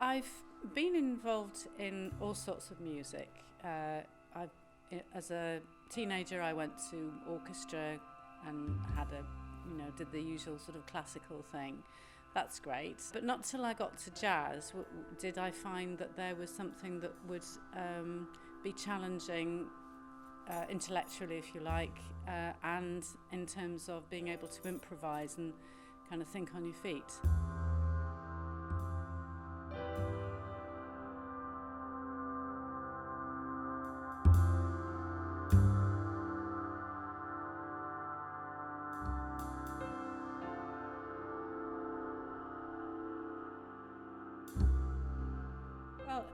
I've been involved in all sorts of music. As a teenager, I went to orchestra and did the usual sort of classical thing. That's great. But not till I got to jazz did I find that there was something that would be challenging intellectually, if you like, and in terms of being able to improvise and kind of think on your feet. Well,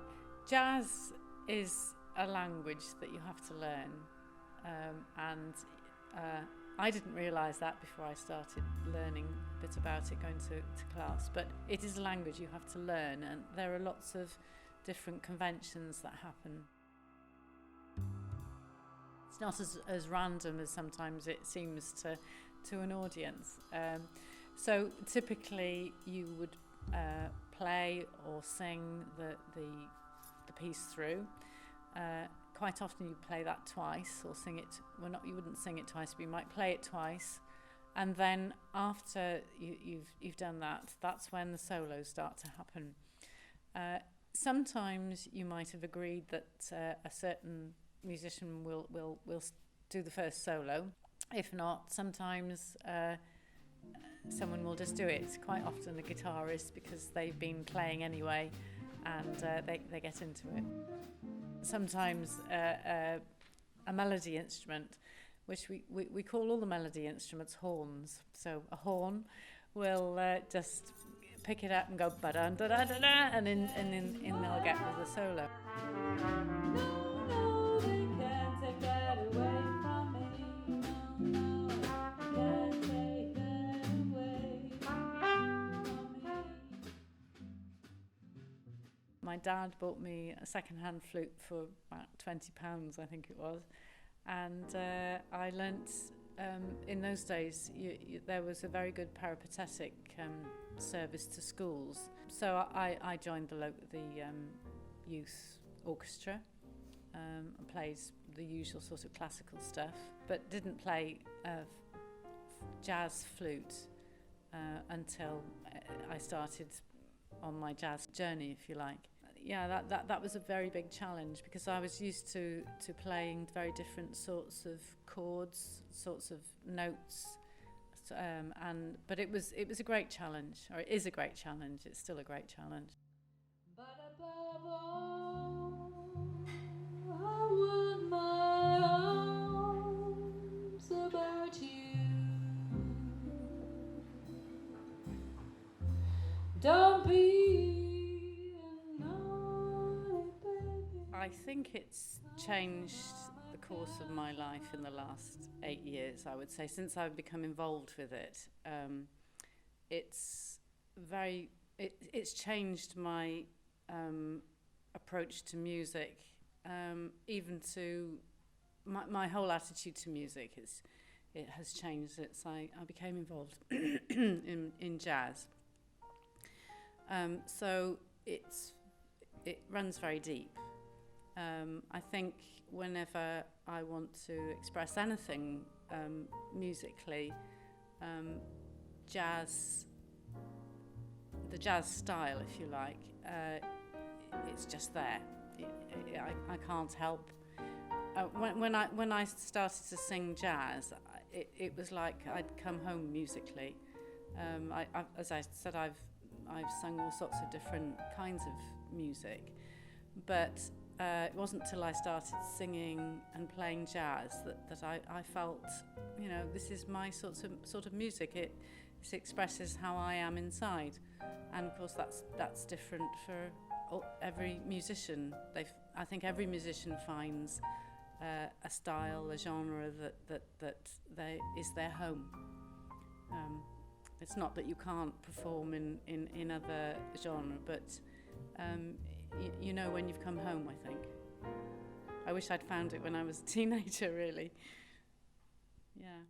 jazz is a language that you have to learn, and I didn't realise that before I started learning a bit about it, going to class, but it is a language you have to learn, and there are lots of different conventions that happen. It's not as random as sometimes it seems to an audience. So typically you would play or sing the piece through. Quite often you play that twice or sing it. Well, you wouldn't sing it twice, but you might play it twice, and then after you've done that, that's when the solos start to happen. Sometimes you might have agreed that a certain musician will do the first solo. If not, sometimes someone will just do it. Quite often a guitarist, because they've been playing anyway, and they get into it. Sometimes a melody instrument, which we call all the melody instruments horns. So a horn will just pick it up and go ba-da-da-da-da-da, and in they'll get with the solo. No, they can't take that away from me. No, they can't take that away from me. My dad bought me a second-hand flute for about £20, I think it was, and I learnt. In those days, there was a very good peripatetic service to schools, so I joined the youth orchestra and played the usual sort of classical stuff, but didn't play jazz flute until I started on my jazz journey, if you like. Yeah, that was a very big challenge, because I was used to playing very different sorts of chords, sorts of notes, but it was a great challenge, or it is a great challenge. It's still a great challenge. But above all, I want my arms about you. Don't be. I think it's changed the course of my life in the last 8 years, I would say, since I've become involved with it. It's changed my approach to music, even to my whole attitude to music. It has changed. I became involved in jazz. So it runs very deep. I think whenever I want to express anything musically, the jazz style, if you like, it's just there. I can't help. When I started to sing jazz, it was like I'd come home musically. As I said, I've sung all sorts of different kinds of music, but it wasn't till I started singing and playing jazz that I felt, this is my sort of music. It expresses how I am inside, and of course that's different for every musician. I think every musician finds a style, a genre that is their home. It's not that you can't perform in other genre, but you know when you've come home, I think. I wish I'd found it when I was a teenager, really. Yeah.